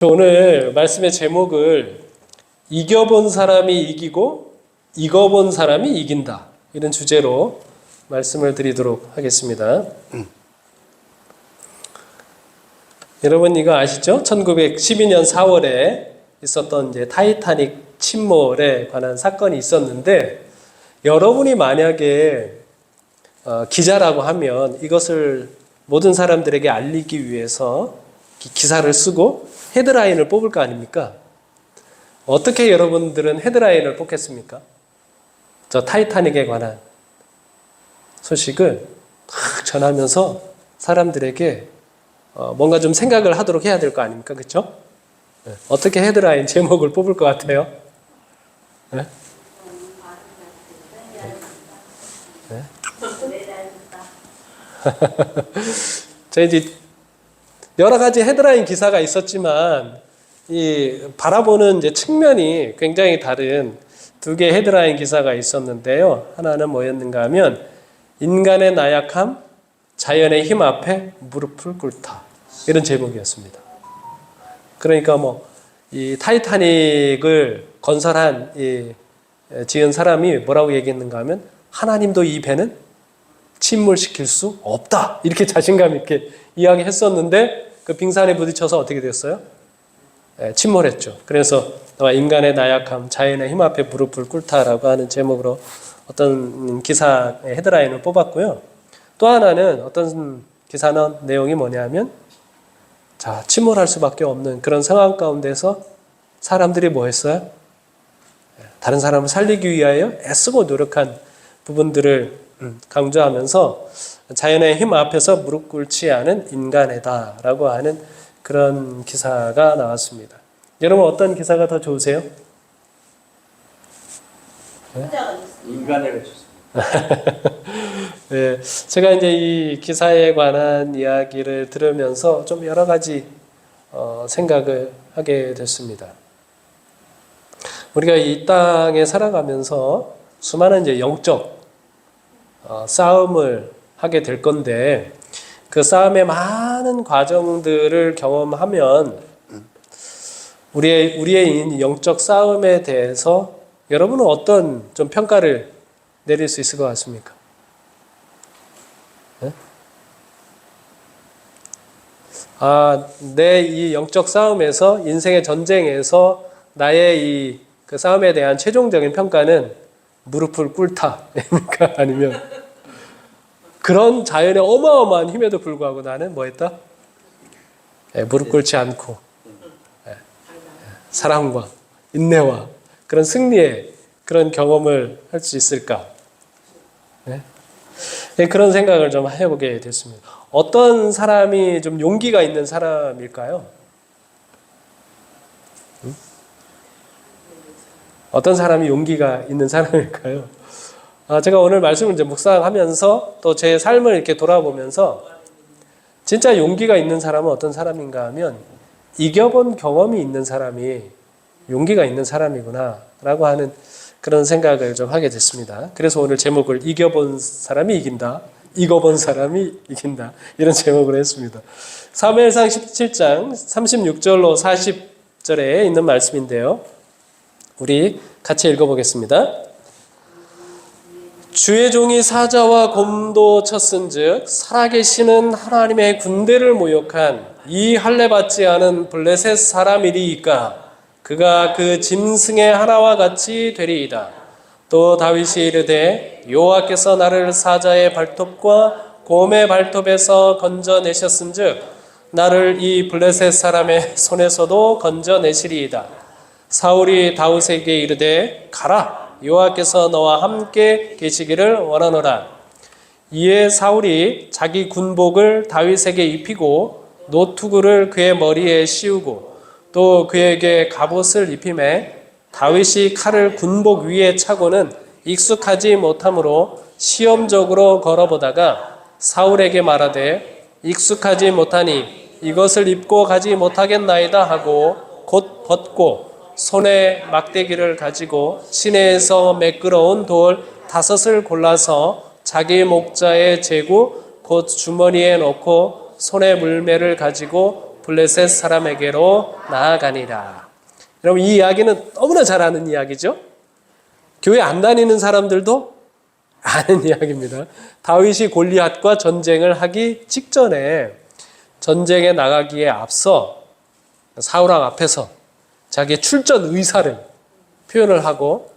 오늘 말씀의 제목을 이겨본 사람이 이기고 이겨본 사람이 이긴다, 이런 주제로 말씀을 드리도록 하겠습니다. 여러분 이거 아시죠? 1912년 4월에 있었던 이제 타이타닉 침몰에 관한 사건이 있었는데, 여러분이 만약에 기자라고 하면 이것을 모든 사람들에게 알리기 위해서 기사를 쓰고 헤드라인을 뽑을 거 아닙니까? 어떻게 여러분들은 헤드라인을 뽑겠습니까? 저 타이타닉에 관한 소식을 막 전하면서 사람들에게 뭔가 좀 생각을 하도록 해야 될 거 아닙니까? 그렇죠? 네. 어떻게 헤드라인 제목을 뽑을 것 같아요? 네? 네? 저 이제 여러 가지 헤드라인 기사가 있었지만 이 바라보는 이제 측면이 굉장히 다른 두 개의 헤드라인 기사가 있었는데요. 하나는 뭐였는가 하면 인간의 나약함, 자연의 힘 앞에 무릎을 꿇다, 이런 제목이었습니다. 그러니까 이 타이타닉을 건설한 지은 사람이 뭐라고 얘기했는가 하면 하나님도 이 배는 침몰시킬 수 없다, 이렇게 자신감 있게 이야기했었는데 그 빙산에 부딪혀서 어떻게 됐어요? 침몰했죠. 그래서 인간의 나약함, 자연의 힘 앞에 무릎을 꿇다라고 하는 제목으로 어떤 기사의 헤드라인을 뽑았고요. 또 하나는 어떤 기사는 내용이 뭐냐면, 자, 침몰할 수밖에 없는 그런 상황 가운데서 사람들이 뭐 했어요? 다른 사람을 살리기 위하여 애쓰고 노력한 부분들을 강조하면서 자연의 힘 앞에서 무릎 꿇지 않은 인간이다라고 하는 그런 기사가 나왔습니다. 여러분 어떤 기사가 더 좋으세요? 네? 인간애가 좋습니다. 네, 제가 이제 이 기사에 관한 이야기를 들으면서 좀 여러 가지 생각을 하게 됐습니다. 우리가 이 땅에 살아가면서 수많은 이제 영적 싸움을 하게 될 건데, 그 싸움의 많은 과정들을 경험하면 우리의 영적 싸움에 대해서 여러분은 어떤 좀 평가를 내릴 수 있을 것 같습니까? 네? 내 이 영적 싸움에서, 인생의 전쟁에서 나의 그 싸움에 대한 최종적인 평가는 무릎을 꿇다입니까? 아니면 그런 자연의 어마어마한 힘에도 불구하고 나는 뭐 했다? 무릎 꿇지 않고 사랑과 인내와 그런 승리의 그런 경험을 할 수 있을까? 그런 생각을 좀 해보게 됐습니다. 어떤 사람이 좀 용기가 있는 사람일까요? 어떤 사람이 용기가 있는 사람일까요? 제가 오늘 말씀을 이제 묵상하면서 또 제 삶을 이렇게 돌아보면서 진짜 용기가 있는 사람은 어떤 사람인가 하면 이겨본 경험이 있는 사람이 용기가 있는 사람이구나 라고 하는 그런 생각을 좀 하게 됐습니다. 그래서 오늘 제목을 이겨본 사람이 이긴다, 이겨본 사람이 이긴다, 이런 제목으로 했습니다. 사무엘상 17장 36절로 40절에 있는 말씀인데요. 우리 같이 읽어보겠습니다. 주의 종이 사자와 곰도 쳤은즉 살아계시는 하나님의 군대를 모욕한 이 할례받지 않은 블레셋 사람이리이까 그가 그 짐승의 하나와 같이 되리이다. 또 다윗이 이르되 여호와께서 나를 사자의 발톱과 곰의 발톱에서 건져내셨은즉 나를 이 블레셋 사람의 손에서도 건져내시리이다. 사울이 다윗에게 이르되 가라, 여호와께서 너와 함께 계시기를 원하노라. 이에 사울이 자기 군복을 다윗에게 입히고 노투구를 그의 머리에 씌우고 또 그에게 갑옷을 입히매 다윗이 칼을 군복 위에 차고는 익숙하지 못하므로 시험적으로 걸어보다가 사울에게 말하되 익숙하지 못하니 이것을 입고 가지 못하겠나이다 하고 곧 벗고 손에 막대기를 가지고 시내에서 매끄러운 돌 5을 골라서 자기 목자에 재고 곧 주머니에 넣고 손에 물매를 가지고 블레셋 사람에게로 나아가니라. 여러분 이 이야기는 너무나 잘 아는 이야기죠. 교회 안 다니는 사람들도 아는 이야기입니다. 다윗이 골리앗과 전쟁을 하기 직전에 전쟁에 나가기에 앞서 사울왕 앞에서 자기의 출전 의사를 표현을 하고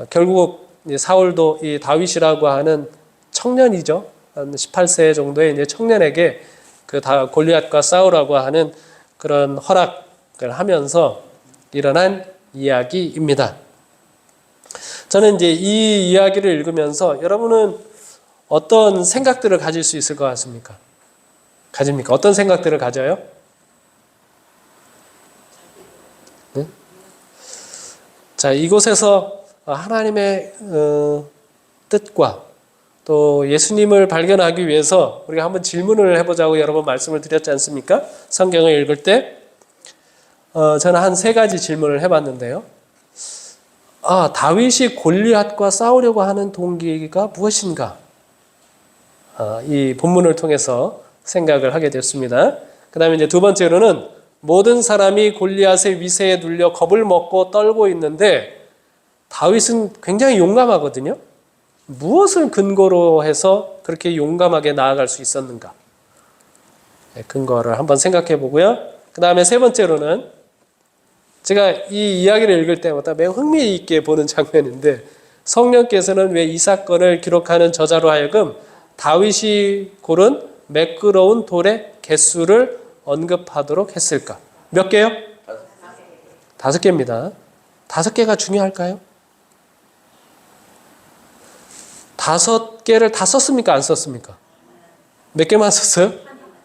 결국 사울도 이 다윗이라고 하는 청년이죠. 한 18세 정도의 이제 청년에게 그 골리앗과 싸우라고 하는 그런 허락을 하면서 일어난 이야기입니다. 저는 이제 이 이야기를 읽으면서 여러분은 어떤 생각들을 가질 수 있을 것 같습니까? 가집니까? 어떤 생각들을 가져요? 네? 자, 이곳에서 하나님의 뜻과 또 예수님을 발견하기 위해서 우리가 한번 질문을 해보자고 여러 번 말씀을 드렸지 않습니까? 성경을 읽을 때 저는 한 3가지 질문을 해봤는데요. 다윗이 골리앗과 싸우려고 하는 동기가 무엇인가? 이 본문을 통해서 생각을 하게 됐습니다. 그 다음에 이제 2번째로는 모든 사람이 골리앗의 위세에 눌려 겁을 먹고 떨고 있는데 다윗은 굉장히 용감하거든요. 무엇을 근거로 해서 그렇게 용감하게 나아갈 수 있었는가? 근거를 한번 생각해 보고요. 그 다음에 3번째로는 제가 이 이야기를 읽을 때마다 매우 흥미있게 보는 장면인데 성령께서는 왜 이 사건을 기록하는 저자로 하여금 다윗이 고른 매끄러운 돌의 개수를 언급하도록 했을까? 몇 개요? 5개입니다. 5개가 중요할까요? 5개를 다 썼습니까? 안 썼습니까? 몇 개만 썼어요?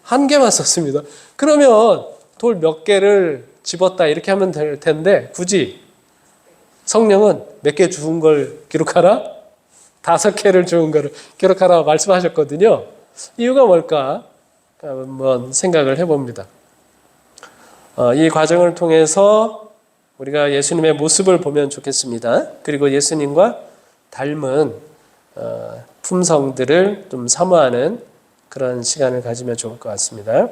1개만 썼습니다. 그러면 돌 몇 개를 집었다 이렇게 하면 될 텐데 굳이 성령은 몇 개 주운 걸 기록하라? 5개를 주운 거를 기록하라 말씀하셨거든요. 이유가 뭘까? 한번 생각을 해봅니다. 이 과정을 통해서 우리가 예수님의 모습을 보면 좋겠습니다. 그리고 예수님과 닮은 품성들을 좀 사모하는 그런 시간을 가지면 좋을 것 같습니다.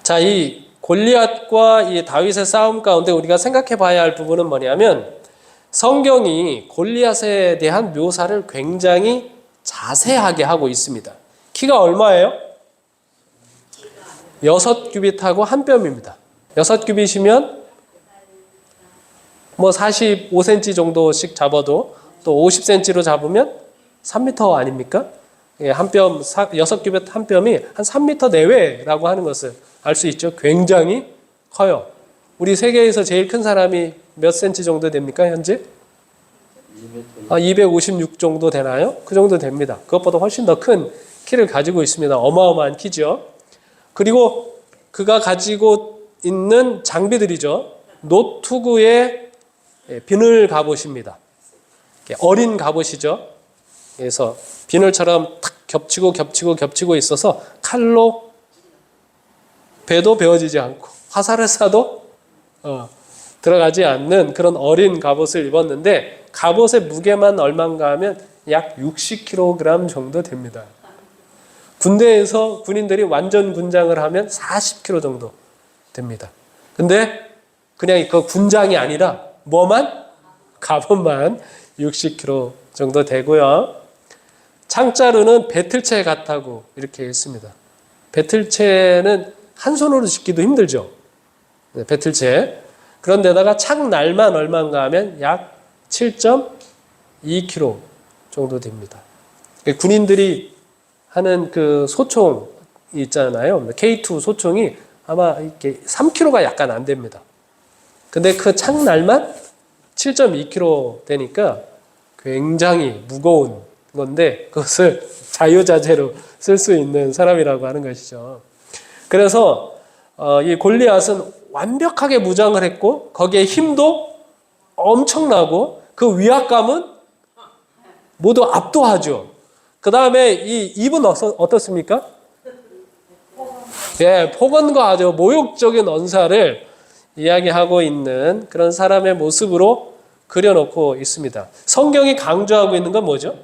자, 이 골리앗과 이 다윗의 싸움 가운데 우리가 생각해 봐야 할 부분은 뭐냐면 성경이 골리앗에 대한 묘사를 굉장히 자세하게 하고 있습니다. 키가 얼마예요? 6규빗하고 1뼘입니다. 6규빗이면 뭐 45cm 정도씩 잡아도 또 50cm로 잡으면 3m 아닙니까? 한 뼘, 6규빗 한 뼘이 한 3m 내외라고 하는 것을 알 수 있죠. 굉장히 커요. 우리 세계에서 제일 큰 사람이 몇 cm 정도 됩니까, 현재? 256 정도 되나요? 그 정도 됩니다. 그것보다 훨씬 더 큰 키를 가지고 있습니다. 어마어마한 키죠. 그리고 그가 가지고 있는 장비들이죠. 노투구의 비늘 갑옷입니다. 어린 갑옷이죠. 그래서 비늘처럼 탁 겹치고 있어서 칼로 배도 베어지지 않고 화살을 쏴도 들어가지 않는 그런 어린 갑옷을 입었는데 갑옷의 무게만 얼마인가 하면 약 60kg 정도 됩니다. 군대에서 군인들이 완전 군장을 하면 40kg 정도 됩니다. 근데 그냥 그 군장이 아니라 뭐만? 갑옷만 60kg 정도 되고요. 창자루는 배틀채 같다고 이렇게 했습니다. 배틀채는 한 손으로 짚기도 힘들죠. 네, 배틀채. 그런데다가 창날만 얼마인가 하면 약 7.2kg 정도 됩니다. 군인들이 하는 그 소총 있잖아요. K2 소총이 아마 이렇게 3kg가 약간 안 됩니다. 근데 그 창날만 7.2kg 되니까 굉장히 무거운 건데 그것을 자유자재로 쓸 수 있는 사람이라고 하는 것이죠. 그래서 이 골리앗은 완벽하게 무장을 했고 거기에 힘도 엄청나고 그 위압감은 모두 압도하죠. 그 다음에 이 입은 어떻습니까? 예, 폭언과 아주 모욕적인 언사를 이야기하고 있는 그런 사람의 모습으로 그려놓고 있습니다. 성경이 강조하고 있는 건 뭐죠?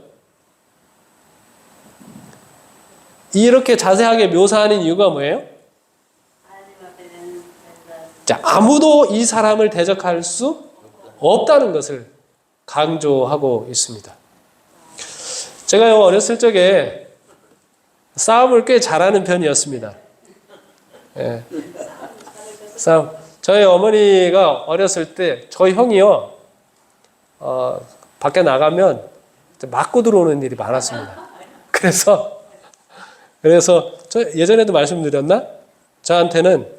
이렇게 자세하게 묘사하는 이유가 뭐예요? 자, 아무도 이 사람을 대적할 수 없다는 것을 강조하고 있습니다. 제가요, 어렸을 적에 싸움을 꽤 잘하는 편이었습니다. 예. 싸움. 저희 어머니가 어렸을 때, 저희 형이요, 밖에 나가면 맞고 들어오는 일이 많았습니다. 그래서 저 예전에도 말씀드렸나? 저한테는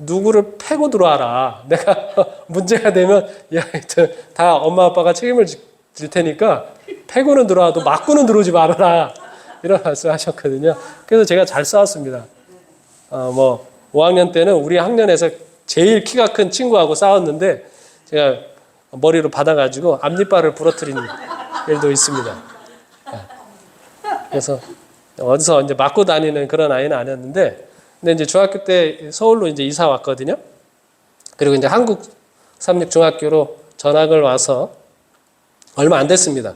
누구를 패고 들어와라. 내가 문제가 되면, 야, 다 엄마 아빠가 책임을 질 테니까 패고는 들어와도 맞고는 들어오지 말아라. 이런 말씀 하셨거든요. 그래서 제가 잘 싸웠습니다. 5학년 때는 우리 학년에서 제일 키가 큰 친구하고 싸웠는데 제가 머리로 받아가지고 앞니빨을 부러뜨린 일도 있습니다. 그래서 어디서 이제 맞고 다니는 그런 아이는 아니었는데, 근데 이제 중학교 때 서울로 이제 이사 왔거든요. 그리고 이제 한국 삼육중학교로 전학을 와서 얼마 안 됐습니다.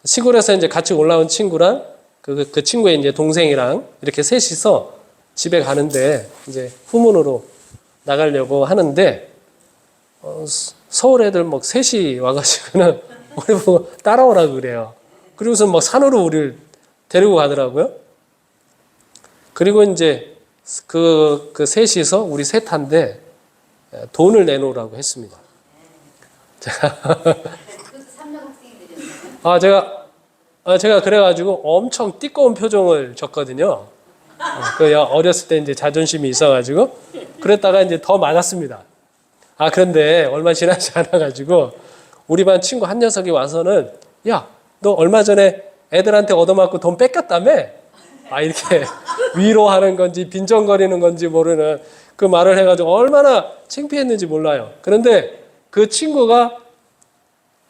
시골에서 이제 같이 올라온 친구랑 그 친구의 이제 동생이랑 이렇게 셋이서 집에 가는데 이제 후문으로 나가려고 하는데 서울 애들 막 셋이 와가지고는 우리 보고 따라오라고 그래요. 그리고서 막 산으로 우리를 데리고 가더라고요. 그리고 이제 그 셋이서 우리 셋한테 돈을 내놓으라고 했습니다. 제가 그래가지고 엄청 띠꺼운 표정을 줬거든요. 어렸을 때 이제 자존심이 있어가지고 그랬다가 이제 더 맞았습니다. 그런데 얼마 지나지 않아가지고 우리 반 친구 한 녀석이 와서는, 야, 너 얼마 전에 애들한테 얻어맞고 돈 뺏겼다며? 이렇게 위로하는 건지 빈정거리는 건지 모르는 그 말을 해가지고 얼마나 창피했는지 몰라요. 그런데 그 친구가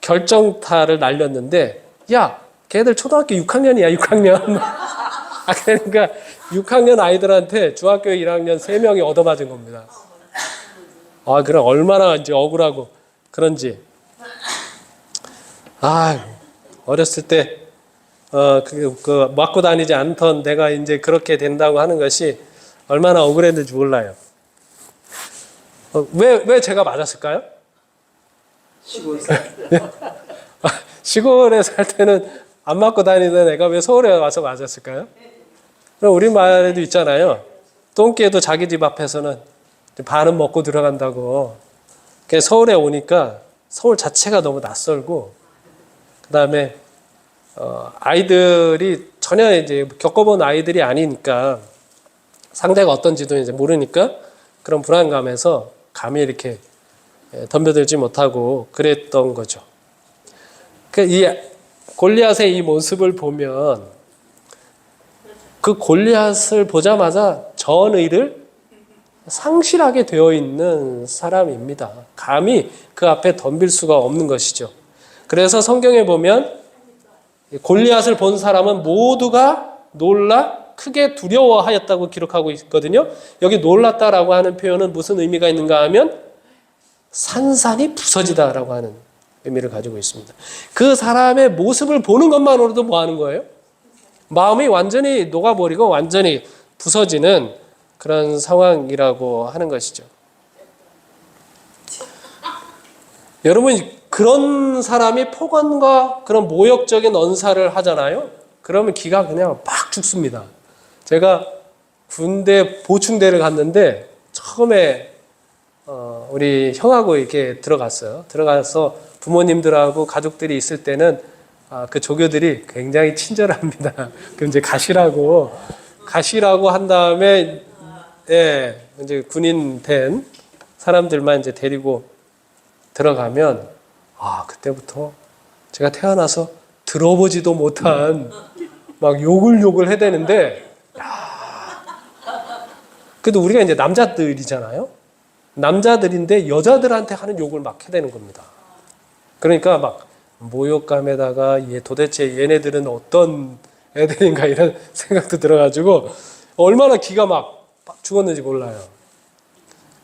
결정타를 날렸는데, 야, 걔들 초등학교 6학년이야, 6학년. 그러니까 6학년 아이들한테 중학교 1학년 3명이 얻어맞은 겁니다. 그럼 얼마나 이제 억울하고 그런지. 어렸을 때, 맞고 다니지 않던 내가 이제 그렇게 된다고 하는 것이 얼마나 억울했는지 몰라요. 왜 제가 맞았을까요? 시골에 살 때는 안 맞고 다니던 애가 왜 서울에 와서 맞았을까요? 우리 말에도 있잖아요. 똥개도 자기 집 앞에서는 반은 먹고 들어간다고. 서울에 오니까 서울 자체가 너무 낯설고, 그 다음에 아이들이 전혀 이제 겪어본 아이들이 아니니까 상대가 어떤지도 이제 모르니까 그런 불안감에서 감히 이렇게 덤벼들지 못하고 그랬던 거죠. 이 골리앗의 이 모습을 보면 그 골리앗을 보자마자 전의를 상실하게 되어 있는 사람입니다. 감히 그 앞에 덤빌 수가 없는 것이죠. 그래서 성경에 보면 골리앗을 본 사람은 모두가 놀라 크게 두려워하였다고 기록하고 있거든요. 여기 놀랐다라고 하는 표현은 무슨 의미가 있는가 하면 산산이 부서지다라고 하는 의미를 가지고 있습니다. 그 사람의 모습을 보는 것만으로도 뭐 하는 거예요? 마음이 완전히 녹아버리고 완전히 부서지는 그런 상황이라고 하는 것이죠. 여러분, 그런 사람이 폭언과 그런 모욕적인 언사를 하잖아요. 그러면 기가 그냥 막 죽습니다. 제가 군대 보충대를 갔는데 처음에 우리 형하고 이렇게 들어갔어요. 들어가서 부모님들하고 가족들이 있을 때는 그 조교들이 굉장히 친절합니다. 그럼 이제 가시라고 한 다음에 이제 군인 된 사람들만 이제 데리고 들어가면 그때부터 제가 태어나서 들어보지도 못한 막 욕을 해대는데, 그래도 우리가 이제 남자들이잖아요. 남자들인데 여자들한테 하는 욕을 막 해대는 겁니다. 그러니까 막 모욕감에다가 도대체 얘네들은 어떤 애들인가 이런 생각도 들어가지고 얼마나 기가 막 죽었는지 몰라요.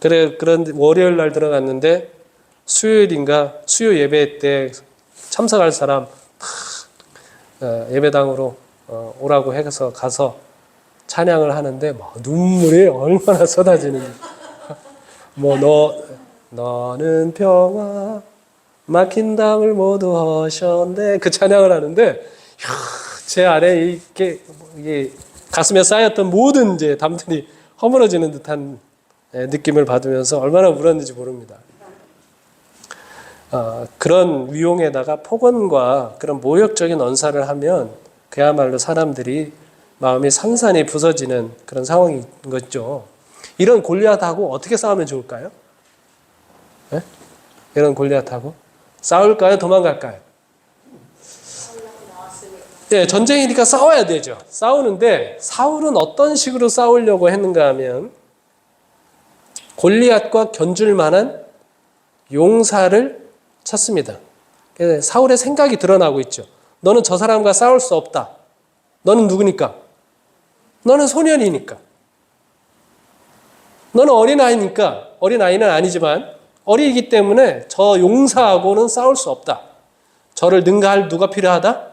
그런 월요일 날 들어갔는데 수요일인가 수요 예배 때 참석할 사람 예배당으로 오라고 해서 가서 찬양을 하는데 막 눈물이 얼마나 쏟아지는지. 너는 평화 막힌 담을 모두 허셨네 그 찬양을 하는데 제 안에 이게 가슴에 쌓였던 모든 이제 담들이 허물어지는 듯한 느낌을 받으면서 얼마나 울었는지 모릅니다. 그런 위용에다가 폭언과 그런 모욕적인 언사를 하면 그야말로 사람들이 마음이 산산이 부서지는 그런 상황인 거죠. 이런 골리앗하고 어떻게 싸우면 좋을까요? 네? 이런 골리앗하고 싸울까요? 도망갈까요? 네, 전쟁이니까 싸워야 되죠. 싸우는데 사울은 어떤 식으로 싸우려고 했는가 하면 골리앗과 견줄 만한 용사를 찾습니다. 사울의 생각이 드러나고 있죠. 너는 저 사람과 싸울 수 없다. 너는 누구니까? 너는 소년이니까. 너는 어린아이니까. 어린아이는 아니지만 어리기 때문에 저 용사하고는 싸울 수 없다. 저를 능가할 누가 필요하다?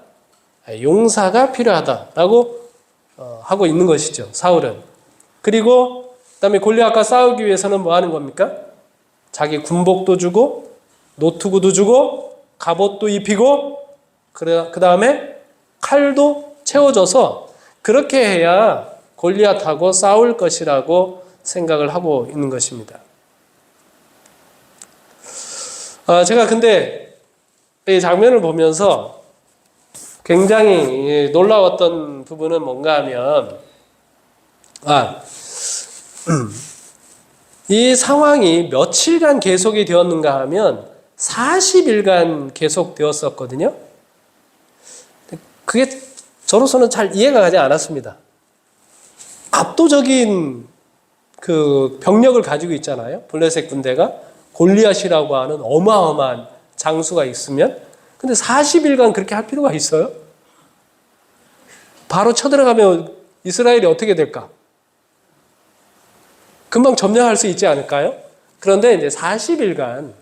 용사가 필요하다라고 하고 있는 것이죠. 사울은. 그리고 그다음에 골리앗과 싸우기 위해서는 뭐 하는 겁니까? 자기 군복도 주고 노트구도 주고 갑옷도 입히고 그 다음에 칼도 채워줘서 그렇게 해야 골리앗하고 싸울 것이라고 생각을 하고 있는 것입니다. 제가 근데 이 장면을 보면서 굉장히 놀라웠던 부분은 뭔가 하면 이 상황이 며칠간 계속이 되었는가 하면 40일간 계속되었었거든요. 그게 저로서는 잘 이해가 가지 않았습니다. 압도적인 그 병력을 가지고 있잖아요. 블레셋 군대가 골리앗이라고 하는 어마어마한 장수가 있으면 근데 40일간 그렇게 할 필요가 있어요? 바로 쳐들어가면 이스라엘이 어떻게 될까? 금방 점령할 수 있지 않을까요? 그런데 이제 40일간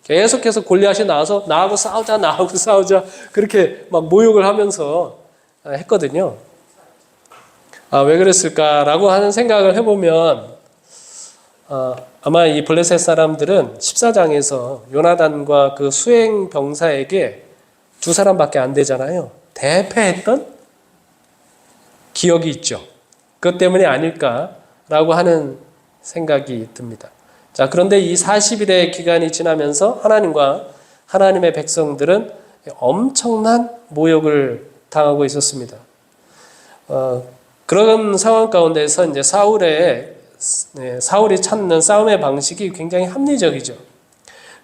계속해서 골리앗이 나와서 나하고 싸우자 그렇게 막 모욕을 하면서 했거든요. 왜 그랬을까라고 하는 생각을 해보면 아마 이 블레셋 사람들은 14장에서 요나단과 그 수행 병사에게 2사람밖에 안 되잖아요. 대패했던 기억이 있죠. 그것 때문이 아닐까라고 하는 생각이 듭니다. 자, 그런데 이 40일의 기간이 지나면서 하나님과 하나님의 백성들은 엄청난 모욕을 당하고 있었습니다. 그런 상황 가운데서 이제 사울이 찾는 싸움의 방식이 굉장히 합리적이죠.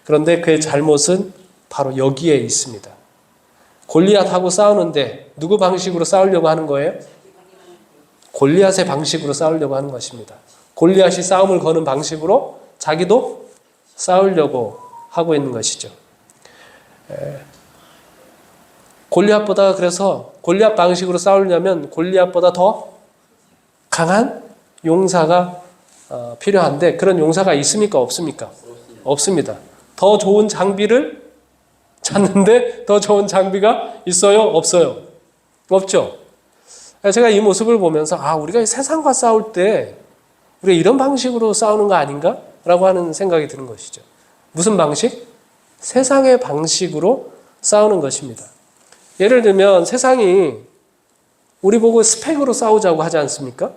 그런데 그의 잘못은 바로 여기에 있습니다. 골리앗하고 싸우는데 누구 방식으로 싸우려고 하는 거예요? 골리앗의 방식으로 싸우려고 하는 것입니다. 골리앗이 싸움을 거는 방식으로 자기도 싸우려고 하고 있는 것이죠. 골리앗보다 그래서 골리앗 방식으로 싸우려면 골리앗보다 더 강한 용사가 필요한데 그런 용사가 있습니까? 없습니까? 없습니다. 더 좋은 장비를 찾는데 더 좋은 장비가 있어요? 없어요? 없죠. 제가 이 모습을 보면서 우리가 세상과 싸울 때 우리가 이런 방식으로 싸우는 거 아닌가? 라고 하는 생각이 드는 것이죠. 무슨 방식? 세상의 방식으로 싸우는 것입니다. 예를 들면 세상이 우리 보고 스펙으로 싸우자고 하지 않습니까?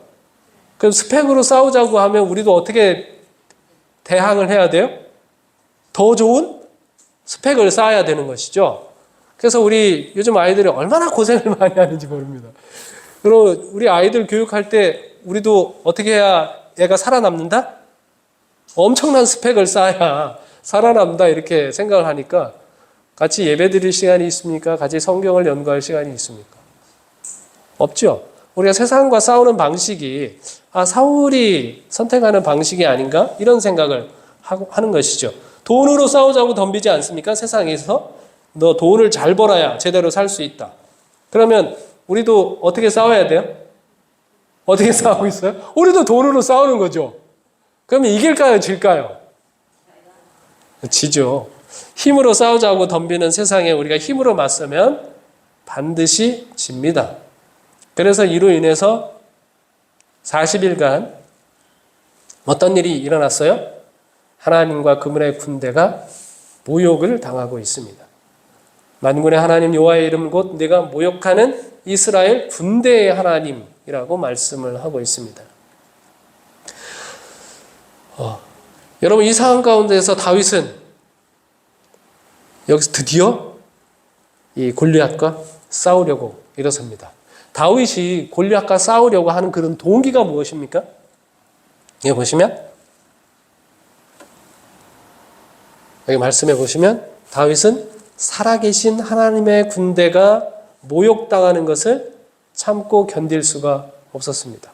그럼 스펙으로 싸우자고 하면 우리도 어떻게 대항을 해야 돼요? 더 좋은 스펙을 쌓아야 되는 것이죠. 그래서 우리 요즘 아이들이 얼마나 고생을 많이 하는지 모릅니다. 그리고 우리 아이들 교육할 때 우리도 어떻게 해야 얘가 살아남는다? 엄청난 스펙을 쌓아야 살아남다 이렇게 생각을 하니까 같이 예배 드릴 시간이 있습니까? 같이 성경을 연구할 시간이 있습니까? 없죠. 우리가 세상과 싸우는 방식이 사울이 선택하는 방식이 아닌가? 이런 생각을 하는 것이죠. 돈으로 싸우자고 덤비지 않습니까? 세상에서 너 돈을 잘 벌어야 제대로 살 수 있다. 그러면 우리도 어떻게 싸워야 돼요? 어떻게 싸우고 있어요? 우리도 돈으로 싸우는 거죠. 그러면 이길까요? 질까요? 지죠. 힘으로 싸우자고 덤비는 세상에 우리가 힘으로 맞서면 반드시 집니다. 그래서 이로 인해서 40일간 어떤 일이 일어났어요? 하나님과 그분의 군대가 모욕을 당하고 있습니다. 만군의 하나님 여호와의 이름 곧 내가 모욕하는 이스라엘 군대의 하나님이라고 말씀을 하고 있습니다. 여러분, 이 상황 가운데서 다윗은 여기서 드디어 이 골리앗과 싸우려고 일어섭니다. 다윗이 골리앗과 싸우려고 하는 그런 동기가 무엇입니까? 여기 보시면, 여기 말씀해 보시면 다윗은 살아계신 하나님의 군대가 모욕당하는 것을 참고 견딜 수가 없었습니다.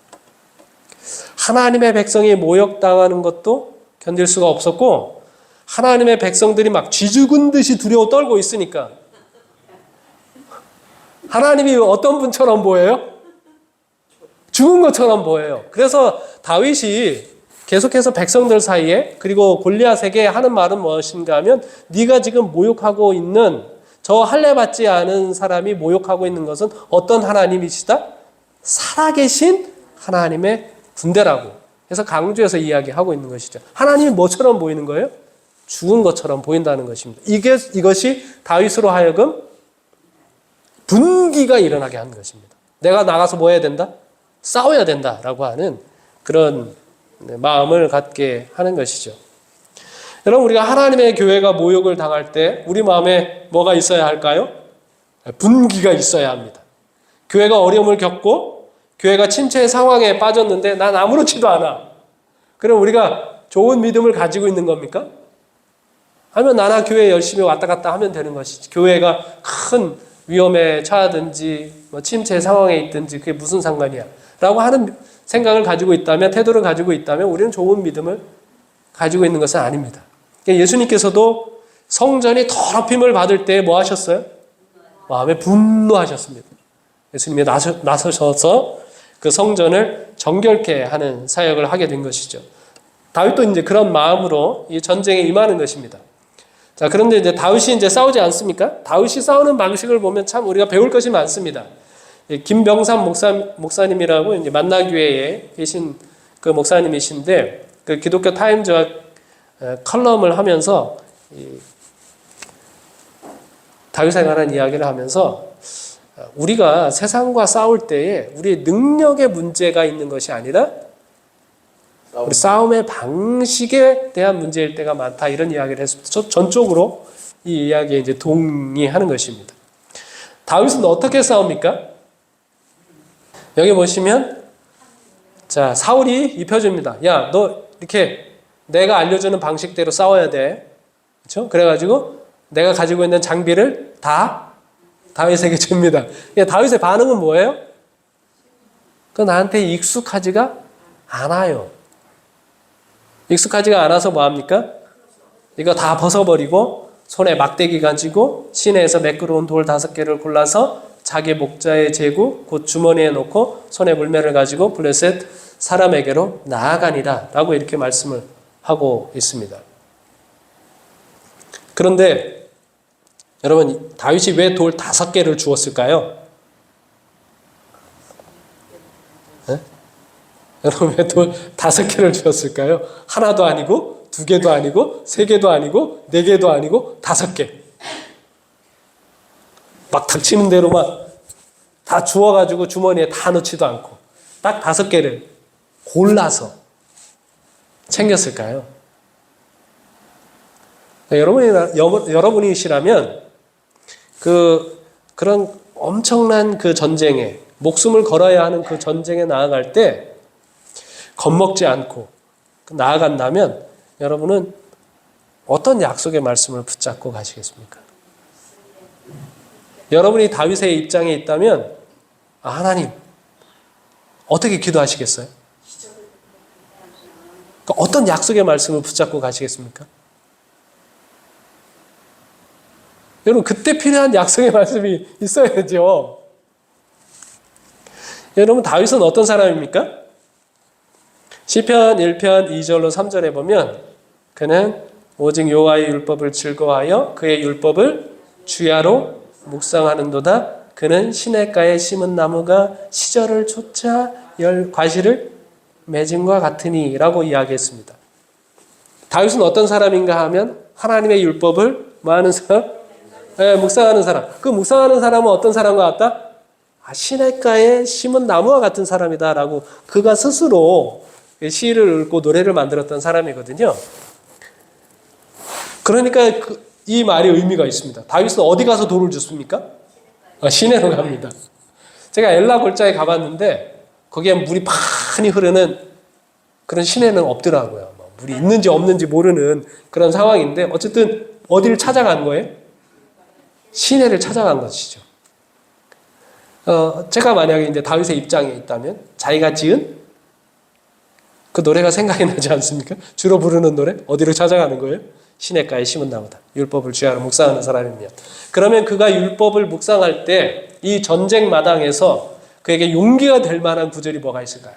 하나님의 백성이 모욕당하는 것도 견딜 수가 없었고, 하나님의 백성들이 막 쥐죽은 듯이 두려워 떨고 있으니까 하나님이 어떤 분처럼 보여요? 죽은 것처럼 보여요. 그래서 다윗이 계속해서 백성들 사이에, 그리고 골리앗에게 하는 말은 무엇인가 하면, 네가 지금 모욕하고 있는, 저 할례 받지 않은 사람이 모욕하고 있는 것은 어떤 하나님이시다? 살아계신 하나님의 군대라고 해서 강조해서 이야기하고 있는 것이죠. 하나님이 뭐처럼 보이는 거예요? 죽은 것처럼 보인다는 것입니다. 이것이 다윗으로 하여금 분기가 일어나게 하는 것입니다. 내가 나가서 뭐 해야 된다? 싸워야 된다라고 하는 그런 마음을 갖게 하는 것이죠. 여러분, 우리가 하나님의 교회가 모욕을 당할 때 우리 마음에 뭐가 있어야 할까요? 분기가 있어야 합니다. 교회가 어려움을 겪고 교회가 침체 상황에 빠졌는데 난 아무렇지도 않아. 그럼 우리가 좋은 믿음을 가지고 있는 겁니까? 하면 나나 교회 열심히 왔다 갔다 하면 되는 것이지. 교회가 큰 위험에 처하든지 침체 상황에 있든지 그게 무슨 상관이야 라고 하는 생각을 가지고 있다면, 태도를 가지고 있다면 우리는 좋은 믿음을 가지고 있는 것은 아닙니다. 예수님께서도 성전이 더럽힘을 받을 때 뭐 하셨어요? 마음에 분노하셨습니다. 예수님이 나서셔서 그 성전을 정결케 하는 사역을 하게 된 것이죠. 다윗도 이제 그런 마음으로 이 전쟁에 임하는 것입니다. 자, 그런데 이제 다윗이 이제 싸우지 않습니까? 다윗이 싸우는 방식을 보면 참 우리가 배울 것이 많습니다. 김병삼 목사님이라고 이제 만나교회에 계신 그 목사님이신데, 그 기독교 타임즈와 컬럼을 하면서 다윗에 관한 이야기를 하면서, 우리가 세상과 싸울 때에 우리의 능력의 문제가 있는 것이 아니라 우리 싸움의 방식에 대한 문제일 때가 많다, 이런 이야기를 했습니다. 전적으로 이 이야기에 이제 동의하는 것입니다. 다윗은 어떻게 싸웁니까? 여기 보시면, 자, 사울이 입혀줍니다. 야, 너 이렇게 내가 알려주는 방식대로 싸워야 돼. 그렇죠? 그래가지고 내가 가지고 있는 장비를 다 다윗에게 줍니다. 다윗의 반응은 뭐예요? 그 나한테 익숙하지가 않아요. 익숙하지가 않아서 뭐합니까? 이거 다 벗어버리고 손에 막대기 가지고 시내에서 매끄러운 돌 5개를 골라서 자기 목자의 제구 곧 주머니에 넣고 손에 물매를 가지고 블레셋 사람에게로 나아가니라 라고 이렇게 말씀을 하고 있습니다. 그런데 여러분, 다윗이 왜 돌 5개를 주었을까요? 네? 여러분, 왜 돌 5개를 주었을까요? 하나도 아니고 2개도 아니고 3개도 아니고 4개도 아니고 5개. 막 닥치는 대로만 다 주워가지고 주머니에 다 넣지도 않고 딱 5개를 골라서 챙겼을까요? 여러분이시라면 그런 엄청난 그 전쟁에, 목숨을 걸어야 하는 그 전쟁에 나아갈 때 겁먹지 않고 나아간다면 여러분은 어떤 약속의 말씀을 붙잡고 가시겠습니까? 여러분이 다윗의 입장에 있다면, 하나님 어떻게 기도하시겠어요? 어떤 약속의 말씀을 붙잡고 가시겠습니까? 여러분, 그때 필요한 약속의 말씀이 있어야죠. 여러분, 다윗은 어떤 사람입니까? 시편 1편 2절로 3절에 보면, 그는 오직 여호와의 율법을 즐거워하여 그의 율법을 주야로 묵상하는도다. 그는 시냇가에 심은 나무가 시절을 쫓아 과실을 맺음과 같으니 라고 이야기했습니다. 다윗은 어떤 사람인가 하면 하나님의 율법을 뭐 하는 사람? 네, 묵상하는 사람. 그 묵상하는 사람은 어떤 사람과 같다? 시냇가에 심은 나무와 같은 사람이다라고 그가 스스로 시를 읽고 노래를 만들었던 사람이거든요. 그러니까 이 말이 의미가 있습니다. 다윗은 어디 가서 돌을 줍습니까? 시내로 갑니다. 제가 엘라 골짜기에 가봤는데 거기에 물이 많이 흐르는 그런 시내는 없더라고요. 물이 있는지 없는지 모르는 그런 상황인데 어쨌든 어디를 찾아간 거예요? 시내를 찾아간 것이죠. 제가 만약에 이제 다윗의 입장에 있다면 자기가 지은 그 노래가 생각이 나지 않습니까? 주로 부르는 노래 어디로 찾아가는 거예요? 시냇가에 심은 나무다. 율법을 주야로 묵상하는 사람이면. 그러면 그가 율법을 묵상할 때 이 전쟁 마당에서 그에게 용기가 될 만한 구절이 뭐가 있을까요?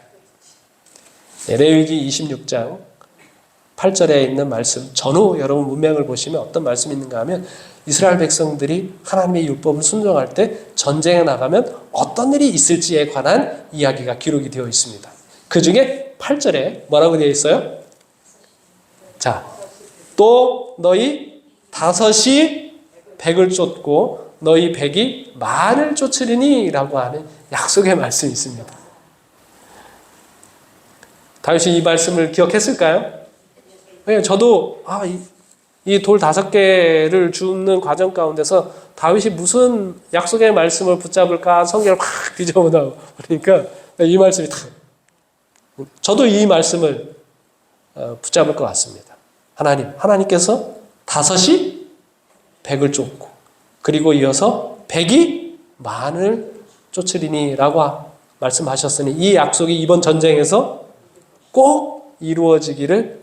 네, 레위기 26장 8절에 있는 말씀 전후 여러분 문맥을 보시면 어떤 말씀이 있는가 하면 이스라엘 백성들이 하나님의 율법을 순종할 때 전쟁에 나가면 어떤 일이 있을지에 관한 이야기가 기록이 되어 있습니다. 그 중에 8절에 뭐라고 되어 있어요? 자, 또 너희 5이 100을 쫓고 너희 100이 만을 쫓으리니 라고 하는 약속의 말씀이 있습니다. 다윗이 이 말씀을 기억했을까요? 네, 저도 이 돌 5개를 줍는 과정 가운데서 다윗이 무슨 약속의 말씀을 붙잡을까 성경을 막 뒤져보다 보니까 이 말씀이 딱 저도 이 말씀을 붙잡을 것 같습니다. 하나님께서 5이 100을 쫓고 그리고 이어서 100이 만을 쫓으리니 라고 말씀하셨으니 이 약속이 이번 전쟁에서 꼭 이루어지기를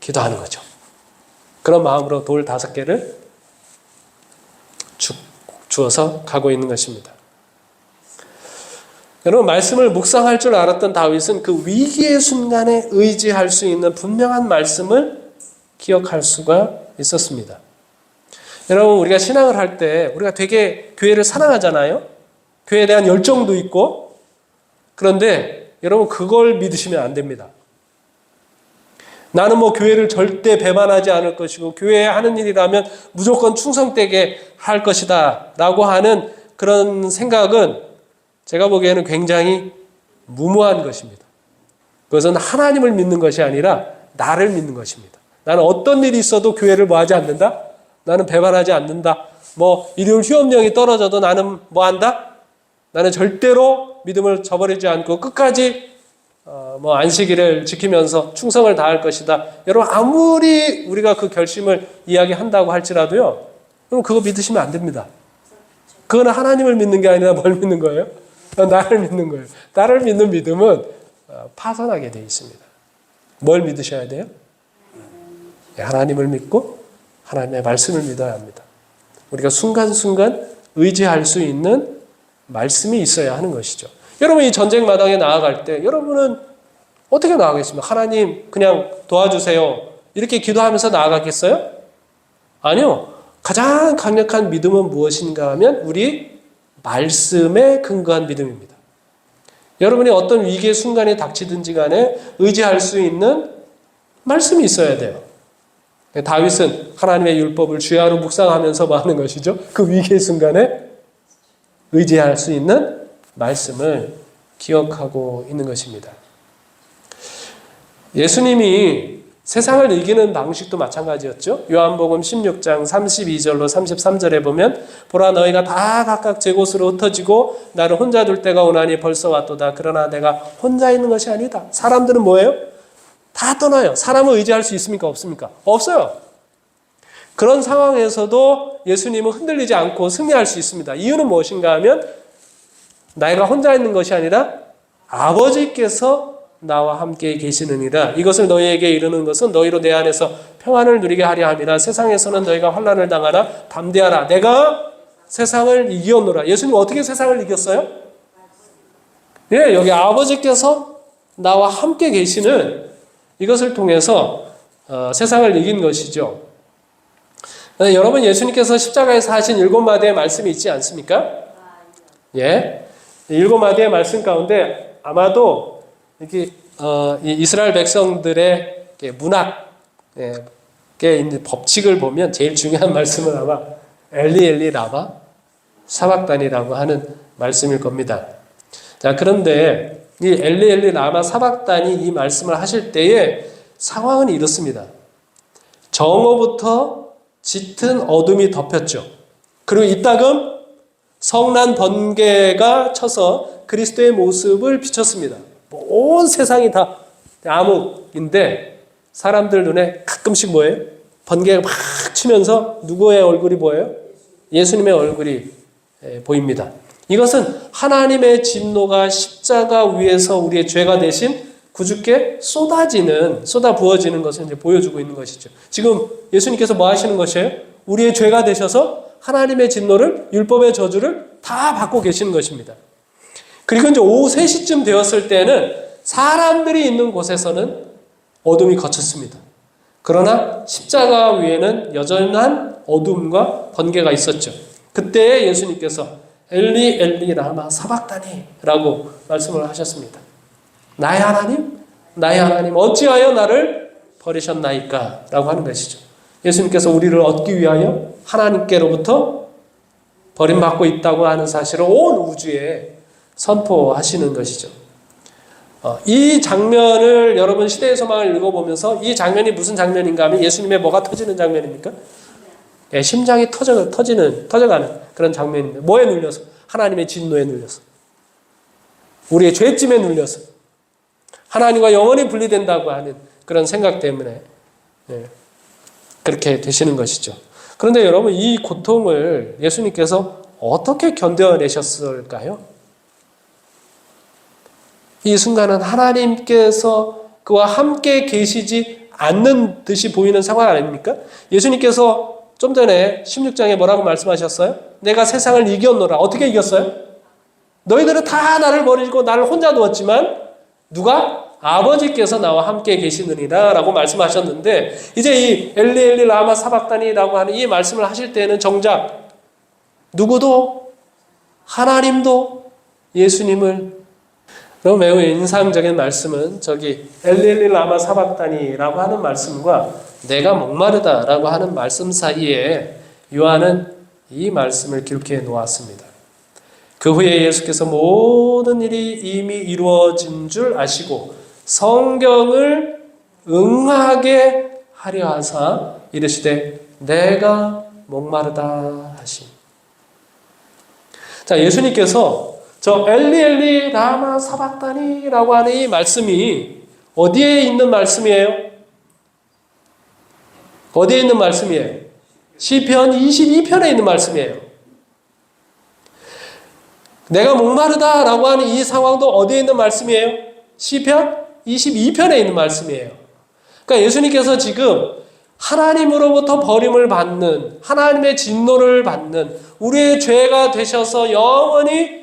기도하는 거죠. 그런 마음으로 돌 5개를 주어서 가고 있는 것입니다. 여러분 말씀을 묵상할 줄 알았던 다윗은 그 위기의 순간에 의지할 수 있는 분명한 말씀을 기억할 수가 있었습니다. 여러분 우리가 신앙을 할 때 우리가 되게 교회를 사랑하잖아요. 교회에 대한 열정도 있고 그런데 여러분 그걸 믿으시면 안 됩니다. 나는 뭐 교회를 절대 배반하지 않을 것이고 교회에 하는 일이라면 무조건 충성되게 할 것이다 라고 하는 그런 생각은 제가 보기에는 굉장히 무모한 것입니다. 그것은 하나님을 믿는 것이 아니라 나를 믿는 것입니다. 나는 어떤 일이 있어도 교회를 뭐 하지 않는다? 나는 배반하지 않는다. 뭐 일요일 휴업령이 떨어져도 나는 뭐 한다? 나는 절대로 믿음을 저버리지 않고 끝까지 뭐 안식일을 지키면서 충성을 다할 것이다. 여러분 아무리 우리가 그 결심을 이야기한다고 할지라도요. 여러분 그거 믿으시면 안 됩니다. 그거는 하나님을 믿는 게 아니라 뭘 믿는 거예요? 나를 믿는 거예요. 나를 믿는 믿음은 파선하게 되어 있습니다. 뭘 믿으셔야 돼요? 하나님을 믿고 하나님의 말씀을 믿어야 합니다. 우리가 순간순간 의지할 수 있는 말씀이 있어야 하는 것이죠. 여러분 이 전쟁 마당에 나아갈 때 여러분은 어떻게 나아가겠습니까? 하나님 그냥 도와주세요. 이렇게 기도하면서 나아가겠어요? 아니요. 가장 강력한 믿음은 무엇인가 하면 우리 말씀에 근거한 믿음입니다. 여러분이 어떤 위기의 순간에 닥치든지 간에 의지할 수 있는 말씀이 있어야 돼요. 다윗은 하나님의 율법을 주야로 묵상하면서 뭐 하는 것이죠? 그 위기의 순간에 의지할 수 있는 말씀을 기억하고 있는 것입니다. 예수님이 세상을 이기는 방식도 마찬가지였죠. 요한복음 16장 32절로 33절에 보면 보라 너희가 다 각각 제 곳으로 흩어지고 나를 혼자 둘 때가 오나니 벌써 왔도다. 그러나 내가 혼자 있는 것이 아니다. 사람들은 뭐예요? 다 떠나요. 사람을 의지할 수 있습니까? 없습니까? 없어요. 그런 상황에서도 예수님은 흔들리지 않고 승리할 수 있습니다. 이유는 무엇인가 하면 내가 혼자 있는 것이 아니라 아버지께서 나와 함께 계시느니라. 이것을 너희에게 이르는 것은 너희로 내 안에서 평안을 누리게 하려 함이라. 세상에서는 너희가 환난을 당하나 담대하라. 내가 세상을 이겼노라. 예수님 어떻게 세상을 이겼어요? 예, 여기 아버지께서 나와 함께 계시는 이것을 통해서 세상을 이긴 것이죠. 여러분 예수님께서 십자가에서 하신 7마디의 말씀이 있지 않습니까? 예, 7마디의 말씀 가운데 아마도 이렇게 이스라엘 백성들의 문학 게 이제 법칙을 보면 제일 중요한 말씀은 아마 엘리 엘리 라마 사박단이라고 하는 말씀일 겁니다. 자, 그런데 이 엘리 엘리 라마 사박단이 이 말씀을 하실 때에 상황은 이렇습니다. 정오부터 짙은 어둠이 덮였죠. 그리고 이따금 성난 번개가 쳐서 그리스도의 모습을 비췄습니다. 온 세상이 다 암흑인데 사람들 눈에 가끔씩 뭐예요? 번개가 막 치면서 누구의 얼굴이 보여요? 예수님의 얼굴이 보입니다. 이것은 하나님의 진노가 십자가 위에서 우리의 죄가 대신 구주께 쏟아 부어지는 것을 이제 보여주고 있는 것이죠. 지금 예수님께서 뭐 하시는 것이에요? 우리의 죄가 되셔서 하나님의 진노를, 율법의 저주를 다 받고 계시는 것입니다. 그리고 이제 오후 3시쯤 되었을 때는 사람들이 있는 곳에서는 어둠이 걷혔습니다. 그러나 십자가 위에는 여전한 어둠과 번개가 있었죠. 그때 예수님께서 엘리 엘리 라마 사박다니 라고 말씀을 하셨습니다. 나의 하나님 어찌하여 나를 버리셨나이까 라고 하는 것이죠. 예수님께서 우리를 얻기 위하여 하나님께로부터 버림받고 있다고 하는 사실을 온 우주에 선포하시는 것이죠. 이 장면을 여러분 시대의 소망을 읽어보면서 이 장면이 무슨 장면인가 하면 예수님의 뭐가 터지는 장면입니까? 예, 심장이 터져가는 그런 장면입니다. 뭐에 눌려서? 하나님의 진노에 눌려서. 우리의 죄짐에 눌려서. 하나님과 영원히 분리된다고 하는 그런 생각 때문에 그렇게 되시는 것이죠. 그런데 여러분 이 고통을 예수님께서 어떻게 견뎌내셨을까요? 이 순간은 하나님께서 그와 함께 계시지 않는 듯이 보이는 상황 아닙니까? 예수님께서 좀 전에 16장에 뭐라고 말씀하셨어요? 내가 세상을 이겼노라. 어떻게 이겼어요? 너희들은 다 나를 버리고 나를 혼자 두었지만 누가? 아버지께서 나와 함께 계시느니라 라고 말씀하셨는데 이제 이 엘리 엘리 라마 사박다니라고 하는 이 말씀을 하실 때는 정작 누구도 하나님도 예수님을 매우 인상적인 말씀은 저기 엘리 엘리 라마 사박다니라고 하는 말씀과 내가 목마르다라고 하는 말씀 사이에 요한은 이 말씀을 기록해 놓았습니다. 그 후에 예수께서 모든 일이 이미 이루어진 줄 아시고 성경을 응하게 하려 하사 이르시되 내가 목마르다 하심. 자, 예수님께서 저 엘리 엘리 라마 사박다니라고 하는 이 말씀이 어디에 있는 말씀이에요? 어디에 있는 말씀이에요? 시편 22편에 있는 말씀이에요. 내가 목마르다라고 하는 이 상황도 어디에 있는 말씀이에요? 시편 22편에 있는 말씀이에요. 그러니까 예수님께서 지금 하나님으로부터 버림을 받는, 하나님의 진노를 받는, 우리의 죄가 되셔서 영원히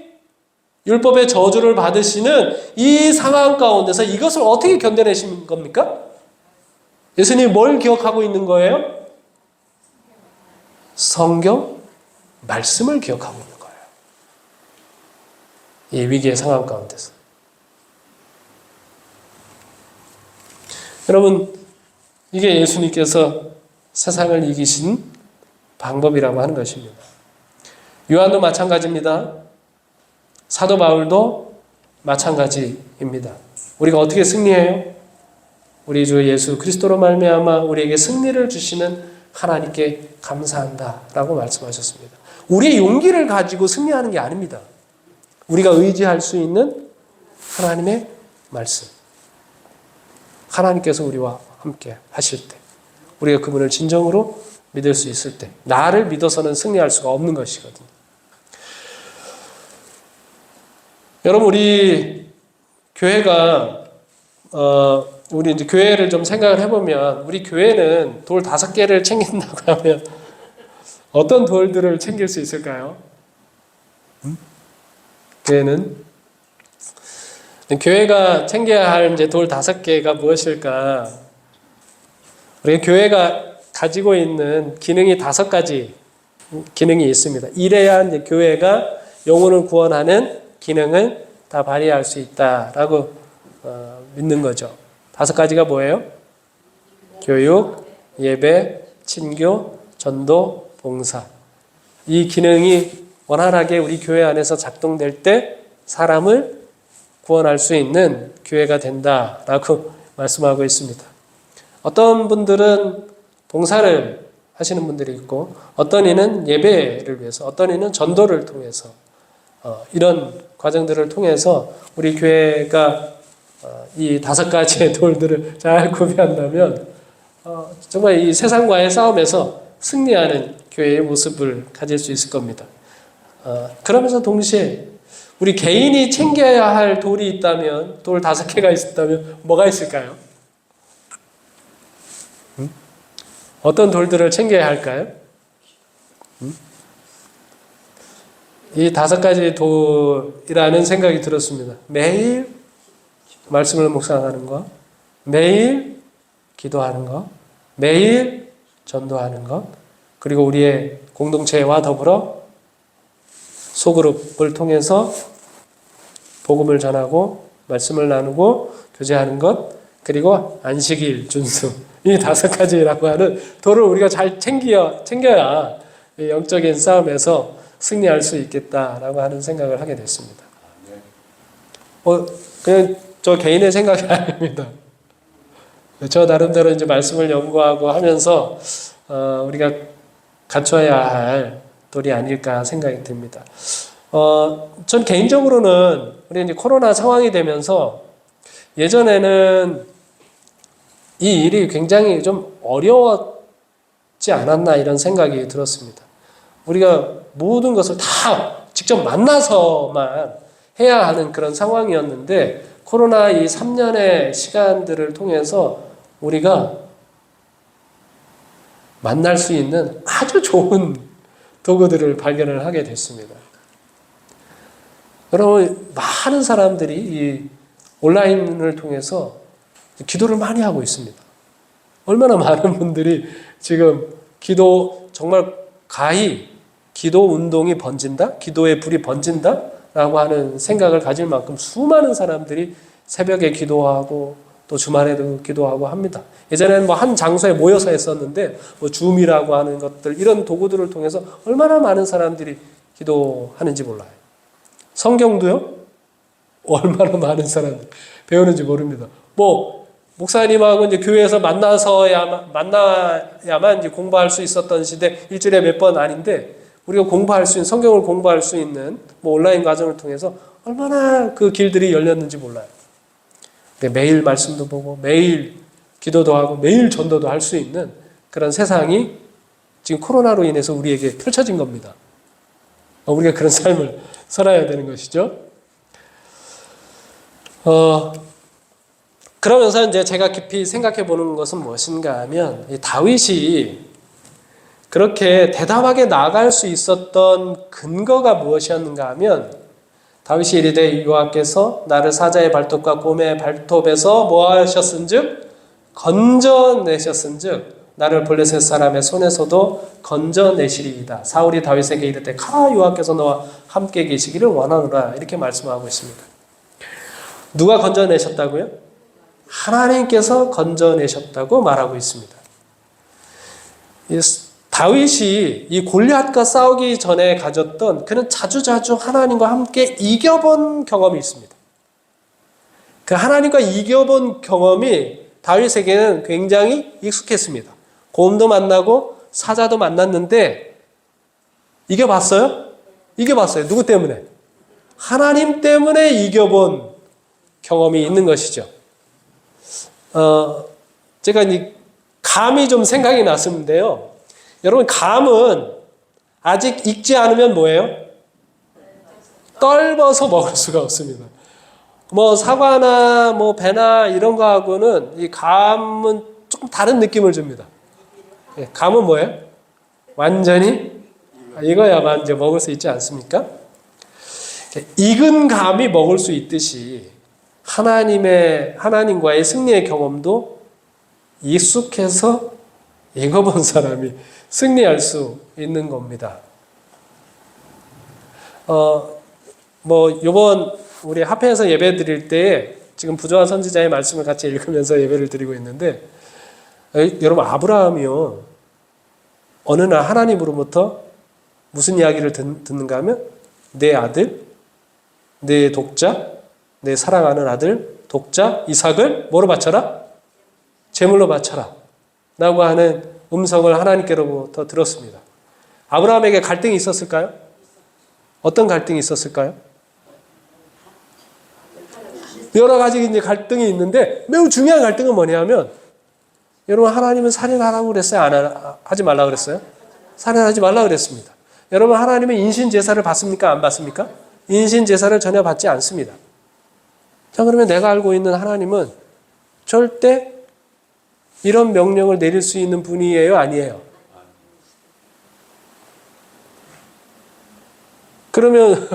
율법의 저주를 받으시는 이 상황 가운데서 이것을 어떻게 견뎌내신 겁니까? 예수님이 뭘 기억하고 있는 거예요? 성경 말씀을 기억하고 있는 거예요. 이 위기의 상황 가운데서. 여러분, 이게 예수님께서 세상을 이기신 방법이라고 하는 것입니다. 요한도 마찬가지입니다. 사도 바울도 마찬가지입니다. 우리가 어떻게 승리해요? 우리 주 예수 그리스도로 말미암아 우리에게 승리를 주시는 하나님께 감사한다라고 말씀하셨습니다. 우리의 용기를 가지고 승리하는 게 아닙니다. 우리가 의지할 수 있는 하나님의 말씀. 하나님께서 우리와 함께 하실 때, 우리가 그분을 진정으로 믿을 수 있을 때, 나를 믿어서는 승리할 수가 없는 것이거든요. 여러분, 우리 교회가 우리 이제 교회를 좀 생각을 해보면 우리 교회는 돌 5개를 챙긴다고 하면 어떤 돌들을 챙길 수 있을까요? 교회가 챙겨야 할 이제 돌 5개가 무엇일까? 우리 교회가 가지고 있는 기능이 5가지 기능이 있습니다. 이래야 이제 교회가 영혼을 구원하는 기능을 다 발휘할 수 있다라고 믿는 거죠. 5가지가 뭐예요? 교육, 예배, 친교, 전도, 봉사. 이 기능이 원활하게 우리 교회 안에서 작동될 때 사람을 구원할 수 있는 교회가 된다라고 말씀하고 있습니다. 어떤 분들은 봉사를 하시는 분들이 있고 어떤 이는 예배를 위해서 어떤 이는 전도를 통해서 이런 과정들을 통해서 우리 교회가 이 5가지의 돌들을 잘 구비한다면 정말 이 세상과의 싸움에서 승리하는 교회의 모습을 가질 수 있을 겁니다. 그러면서 동시에 우리 개인이 챙겨야 할 돌이 있다면 돌 5개가 있었다면 뭐가 있을까요? 어떤 돌들을 챙겨야 할까요? 이 5가지 돌이라는 생각이 들었습니다. 매일 말씀을 묵상하는 것, 매일 기도하는 것, 매일 전도하는 것, 그리고 우리의 공동체와 더불어 소그룹을 통해서 복음을 전하고 말씀을 나누고 교제하는 것, 그리고 안식일 준수. 이 5가지라고 하는 돌을 우리가 잘 챙겨야 영적인 싸움에서 승리할 수 있겠다라고 하는 생각을 하게 됐습니다. 그냥 저 개인의 생각이 아닙니다. 저 나름대로 이제 말씀을 연구하고 하면서 우리가 갖춰야 할 돌이 아닐까 생각이 듭니다. 전 개인적으로는 우리 이제 코로나 상황이 되면서 예전에는 이 일이 굉장히 좀 어려웠지 않았나 이런 생각이 들었습니다. 우리가 모든 것을 다 직접 만나서만 해야 하는 그런 상황이었는데 코로나 이 3년의 시간들을 통해서 우리가 만날 수 있는 아주 좋은 도구들을 발견을 하게 됐습니다. 여러분, 많은 사람들이 이 온라인을 통해서 기도를 많이 하고 있습니다. 얼마나 많은 분들이 지금 정말 가히 기도 운동이 번진다? 기도의 불이 번진다? 라고 하는 생각을 가질 만큼 수많은 사람들이 새벽에 기도하고 또 주말에도 기도하고 합니다. 예전에는 뭐 한 장소에 모여서 했었는데 뭐 줌이라고 하는 것들 이런 도구들을 통해서 얼마나 많은 사람들이 기도하는지 몰라요. 성경도요? 얼마나 많은 사람들이 배우는지 모릅니다. 뭐 목사님하고 이제 교회에서 만나야만 이제 공부할 수 있었던 시대 일주일에 몇 번 아닌데 우리가 공부할 수 있는 성경을 공부할 수 있는 뭐 온라인 과정을 통해서 얼마나 그 길들이 열렸는지 몰라요. 매일 말씀도 보고 매일 기도도 하고 매일 전도도 할 수 있는 그런 세상이 지금 코로나로 인해서 우리에게 펼쳐진 겁니다. 우리가 그런 삶을 살아야 되는 것이죠. 그러면서 이제 제가 깊이 생각해 보는 것은 무엇인가 하면 다윗이 그렇게 대담하게 나아갈 수 있었던 근거가 무엇이었는가 하면 다윗이 이르되 여호와께서 나를 사자의 발톱과 곰의 발톱에서 뭐 하셨은즉 건져내셨은즉 나를 블레셋 사람의 손에서도 건져내시리이다. 사울이 다윗에게 이르되 가 여호와께서 너와 함께 계시기를 원하노라 이렇게 말씀하고 있습니다. 누가 건져내셨다고요? 하나님께서 건져내셨다고 말하고 있습니다. 다윗이 이 골리앗과 싸우기 전에 가졌던 그는 자주자주 하나님과 함께 이겨본 경험이 있습니다. 그 하나님과 이겨본 경험이 다윗에게는 굉장히 익숙했습니다. 곰도 만나고 사자도 만났는데 이겨봤어요? 이겨봤어요. 누구 때문에? 하나님 때문에 이겨본 경험이 있는 것이죠. 제가 이 감이 좀 생각이 났는데요. 여러분, 감은 아직 익지 않으면 뭐예요? 떫어서 먹을 수가 없습니다. 뭐 사과나 뭐 배나 이런 거하고는 이 감은 조금 다른 느낌을 줍니다. 감은 뭐예요? 완전히 익어야만 이제 먹을 수 있지 않습니까? 익은 감이 먹을 수 있듯이 하나님과의 승리의 경험도 익숙해서 익어본 사람이 승리할 수 있는 겁니다. 요번 우리 합회에서 예배 드릴 때 지금 부조한 선지자의 말씀을 같이 읽으면서 예배를 드리고 있는데, 여러분 아브라함이요. 어느 날 하나님으로부터 무슨 이야기를 듣는가 하면 내 아들, 내 독자, 내 사랑하는 아들, 독자 이삭을 뭐로 바쳐라? 제물로 바쳐라. 라고 하는 음성을 하나님께로부터 들었습니다. 아브라함에게 갈등이 있었을까요? 어떤 갈등이 있었을까요? 여러 가지 이제 갈등이 있는데 매우 중요한 갈등은 뭐냐면 여러분 하나님은 살인하라고 그랬어요? 하지 말라고 그랬어요? 살인하지 말라고 그랬습니다. 여러분 하나님은 인신 제사를 받습니까? 안 받습니까? 인신 제사를 전혀 받지 않습니다. 자, 그러면 내가 알고 있는 하나님은 절대 이런 명령을 내릴 수 있는 분이에요? 아니에요? 그러면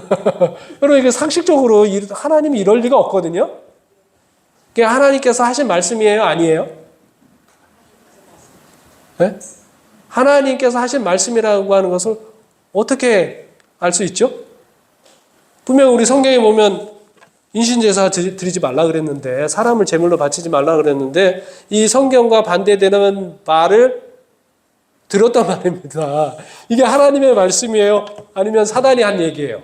여러분 이게 상식적으로 하나님이 이럴 리가 없거든요. 그게 하나님께서 하신 말씀이에요? 아니에요? 네? 하나님께서 하신 말씀이라고 하는 것을 어떻게 알 수 있죠? 분명 우리 성경에 보면 인신제사 드리지 말라 그랬는데 사람을 제물로 바치지 말라 그랬는데 이 성경과 반대되는 말을 들었단 말입니다. 이게 하나님의 말씀이에요? 아니면 사단이 한 얘기예요?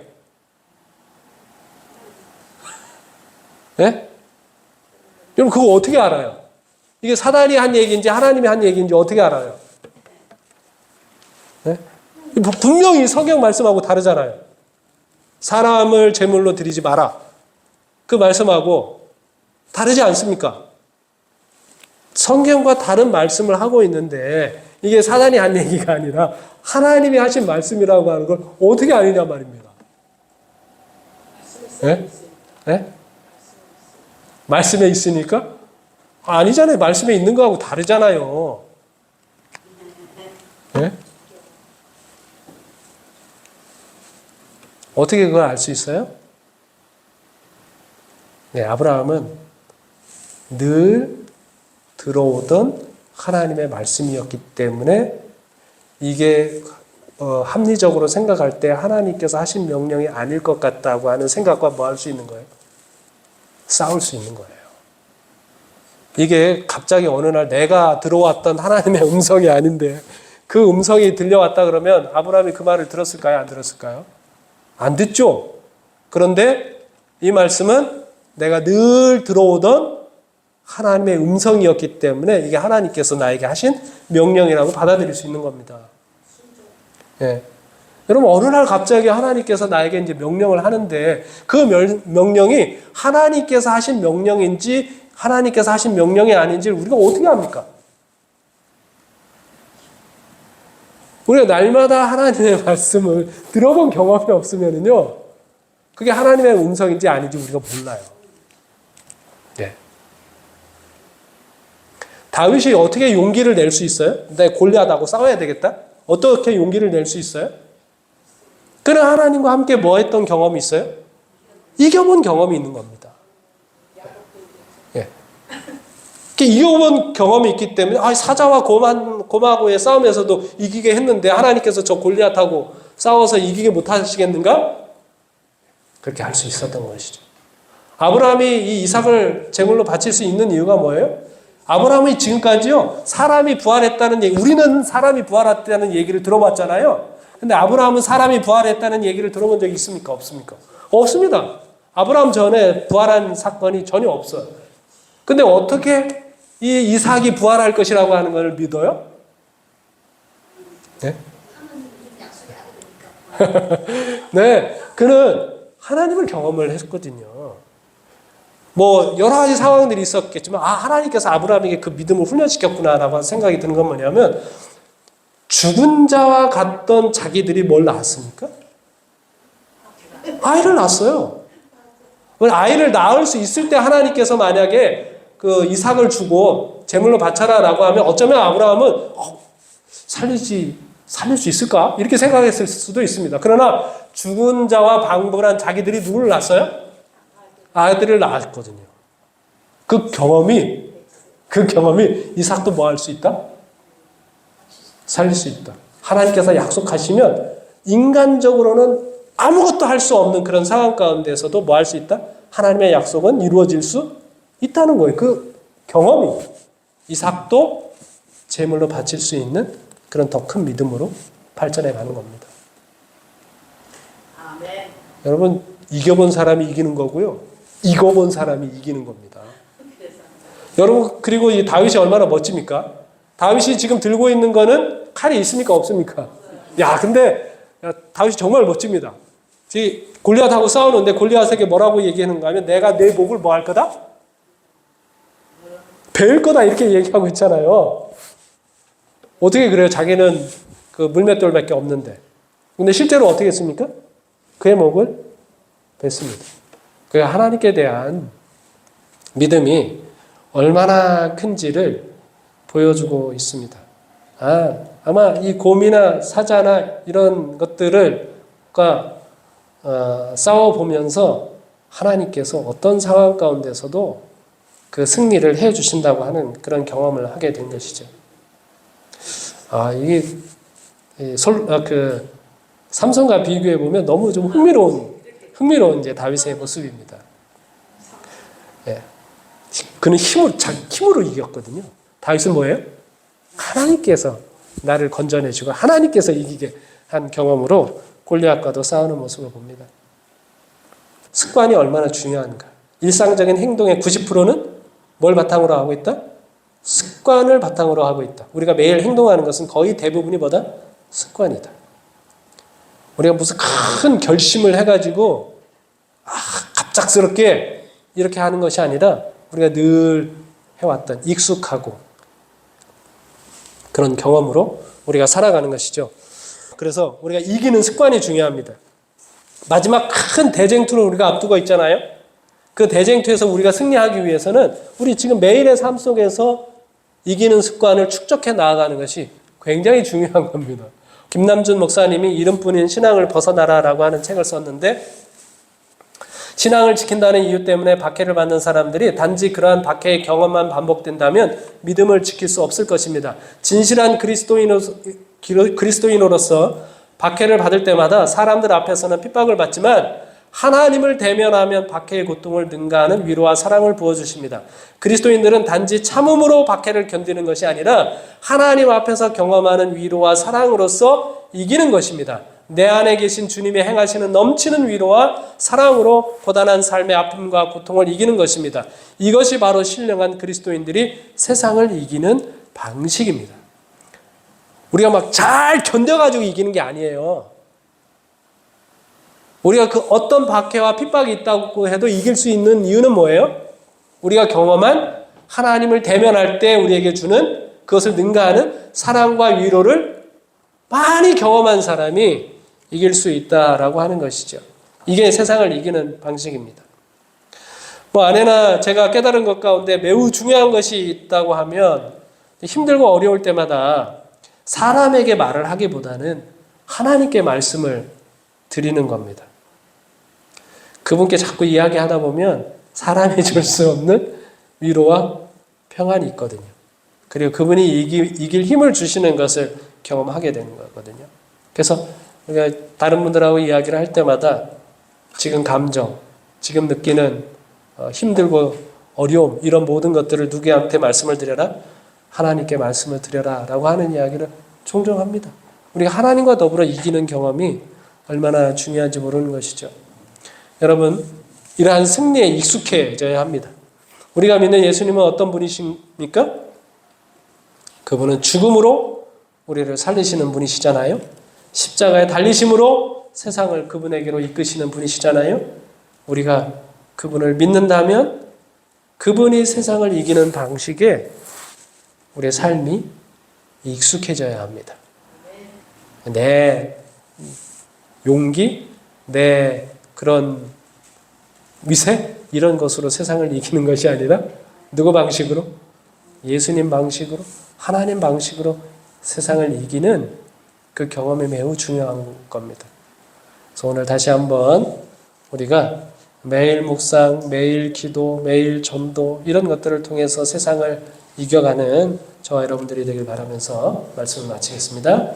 네? 여러분 그거 어떻게 알아요? 이게 사단이 한 얘기인지 하나님이 한 얘기인지 어떻게 알아요? 네? 분명히 성경 말씀하고 다르잖아요. 사람을 제물로 드리지 마라. 그 말씀하고 다르지 않습니까? 성경과 다른 말씀을 하고 있는데 이게 사단이 한 얘기가 아니라 하나님이 하신 말씀이라고 하는 걸 어떻게 아느냐 말입니다. 네? 네? 말씀에 있으니까? 아니잖아요. 말씀에 있는 거하고 다르잖아요. 네? 어떻게 그걸 알 수 있어요? 네, 아브라함은 늘 들어오던 하나님의 말씀이었기 때문에 이게 합리적으로 생각할 때 하나님께서 하신 명령이 아닐 것 같다고 하는 생각과 뭐 할 수 있는 거예요? 싸울 수 있는 거예요. 이게 갑자기 어느 날 내가 들어왔던 하나님의 음성이 아닌데 그 음성이 들려왔다 그러면 아브라함이 그 말을 들었을까요? 안 들었을까요? 안 듣죠? 그런데 이 말씀은 내가 늘 들어오던 하나님의 음성이었기 때문에 이게 하나님께서 나에게 하신 명령이라고 받아들일 수 있는 겁니다. 예. 여러분, 어느 날 갑자기 하나님께서 나에게 이제 명령을 하는데 그 명령이 하나님께서 하신 명령인지 하나님께서 하신 명령이 아닌지 우리가 어떻게 합니까? 우리가 날마다 하나님의 말씀을 들어본 경험이 없으면요, 그게 하나님의 음성인지 아닌지 우리가 몰라요. 네. 다윗이 어떻게 용기를 낼 수 있어요? 내가 골리앗하고 싸워야 되겠다? 어떻게 용기를 낼 수 있어요? 그는 하나님과 함께 뭐 했던 경험이 있어요? 이겨본 경험이 있는 겁니다. 예. 이겨본 경험이 있기 때문에 사자와 곰하고의 싸움에서도 이기게 했는데 하나님께서 저 골리앗하고 싸워서 이기게 못하시겠는가? 그렇게 할 수 있었던 것이죠. 아브라함이 이 이삭을 제물로 바칠 수 있는 이유가 뭐예요? 아브라함이 지금까지요, 사람이 부활했다는 얘기, 우리는 사람이 부활했다는 얘기를 들어봤잖아요. 근데 아브라함은 사람이 부활했다는 얘기를 들어본 적이 있습니까? 없습니까? 없습니다. 아브라함 전에 부활한 사건이 전혀 없어요. 근데 어떻게 이 이삭이 부활할 것이라고 하는 걸 믿어요? 네? 네, 그는 하나님을 경험을 했거든요. 뭐 여러 가지 상황들이 있었겠지만 하나님께서 아브라함에게 그 믿음을 훈련시켰구나라고 생각이 드는 건 뭐냐면 죽은 자와 같던 자기들이 뭘 낳았습니까? 아이를 낳았어요. 아이를 낳을 수 있을 때 하나님께서 만약에 그 이삭을 주고 제물로 바쳐라라고 하면 어쩌면 아브라함은 살릴 수 있을까? 이렇게 생각했을 수도 있습니다. 그러나 죽은 자와 방불한 자기들이 누구를 낳았어요? 아이들을 낳았거든요. 그 경험이 이삭도 뭐 할 수 있다? 살릴 수 있다. 하나님께서 약속하시면 인간적으로는 아무것도 할 수 없는 그런 상황 가운데서도 뭐 할 수 있다? 하나님의 약속은 이루어질 수 있다는 거예요. 그 경험이. 이삭도 제물로 바칠 수 있는 그런 더 큰 믿음으로 발전해 가는 겁니다. 아멘. 여러분, 이겨본 사람이 이기는 거고요. 이겨본 사람이 이기는 겁니다. 여러분, 그리고 이 다윗이 얼마나 멋집니까? 다윗이 지금 들고 있는 거는 칼이 있습니까? 없습니까? 야, 근데 다윗이 정말 멋집니다. 골리앗하고 싸우는데 골리앗에게 뭐라고 얘기하는가 하면 내가 내 목을 뭐 할 거다? 베을 거다 이렇게 얘기하고 있잖아요. 어떻게 그래요? 자기는 그 물맷돌밖에 없는데. 근데 실제로 어떻게 했습니까? 그의 목을 뱄습니다. 그 하나님께 대한 믿음이 얼마나 큰지를 보여주고 있습니다. 아마 이 곰이나 사자나 이런 것들을 싸워보면서 하나님께서 어떤 상황 가운데서도 그 승리를 해 주신다고 하는 그런 경험을 하게 된 것이죠. 삼손과 비교해 보면 너무 좀 흥미로운 이제 다윗의 모습입니다. 예. 그는 힘으로 이겼거든요. 다윗은 뭐예요? 하나님께서 나를 건져내시고 하나님께서 이기게 한 경험으로 골리앗과도 싸우는 모습을 봅니다. 습관이 얼마나 중요한가. 일상적인 행동의 90%는 뭘 바탕으로 하고 있다? 습관을 바탕으로 하고 있다. 우리가 매일 행동하는 것은 거의 대부분이 뭐다? 습관이다. 우리가 무슨 큰 결심을 해가지고 갑작스럽게 이렇게 하는 것이 아니라 우리가 늘 해왔던 익숙하고 그런 경험으로 우리가 살아가는 것이죠. 그래서 우리가 이기는 습관이 중요합니다. 마지막 큰 대쟁투를 우리가 앞두고 있잖아요. 그 대쟁투에서 우리가 승리하기 위해서는 우리 지금 매일의 삶 속에서 이기는 습관을 축적해 나아가는 것이 굉장히 중요한 겁니다. 김남준 목사님이 이름뿐인 신앙을 벗어나라라고 하는 책을 썼는데 신앙을 지킨다는 이유 때문에 박해를 받는 사람들이 단지 그러한 박해의 경험만 반복된다면 믿음을 지킬 수 없을 것입니다. 진실한 그리스도인으로서 박해를 받을 때마다 사람들 앞에서는 핍박을 받지만 하나님을 대면하면 박해의 고통을 능가하는 위로와 사랑을 부어주십니다. 그리스도인들은 단지 참음으로 박해를 견디는 것이 아니라 하나님 앞에서 경험하는 위로와 사랑으로서 이기는 것입니다. 내 안에 계신 주님이 행하시는 넘치는 위로와 사랑으로 고단한 삶의 아픔과 고통을 이기는 것입니다. 이것이 바로 신령한 그리스도인들이 세상을 이기는 방식입니다. 우리가 막 잘 견뎌가지고 이기는 게 아니에요. 우리가 그 어떤 박해와 핍박이 있다고 해도 이길 수 있는 이유는 뭐예요? 우리가 경험한 하나님을 대면할 때 우리에게 주는 그것을 능가하는 사랑과 위로를 많이 경험한 사람이 이길 수 있다라고 하는 것이죠. 이게 세상을 이기는 방식입니다. 아내나 제가 깨달은 것 가운데 매우 중요한 것이 있다고 하면 힘들고 어려울 때마다 사람에게 말을 하기보다는 하나님께 말씀을 드리는 겁니다. 그분께 자꾸 이야기하다 보면 사람이 줄 수 없는 위로와 평안이 있거든요. 그리고 그분이 이길 힘을 주시는 것을 경험하게 되는 거거든요. 그래서 우리가 다른 분들하고 이야기를 할 때마다 지금 감정, 지금 느끼는 힘들고 어려움 이런 모든 것들을 누구한테 말씀을 드려라? 하나님께 말씀을 드려라 라고 하는 이야기를 종종 합니다. 우리가 하나님과 더불어 이기는 경험이 얼마나 중요한지 모르는 것이죠. 여러분, 이러한 승리에 익숙해져야 합니다. 우리가 믿는 예수님은 어떤 분이십니까? 그분은 죽음으로 우리를 살리시는 분이시잖아요. 십자가에 달리심으로 세상을 그분에게로 이끄시는 분이시잖아요. 우리가 그분을 믿는다면 그분이 세상을 이기는 방식에 우리의 삶이 익숙해져야 합니다. 내 용기, 내 그런 위세 이런 것으로 세상을 이기는 것이 아니라 누구 방식으로? 예수님 방식으로, 하나님 방식으로 세상을 이기는 그 경험이 매우 중요한 겁니다. 그래서 오늘 다시 한번 우리가 매일 묵상, 매일 기도, 매일 전도 이런 것들을 통해서 세상을 이겨가는 저와 여러분들이 되길 바라면서 말씀을 마치겠습니다.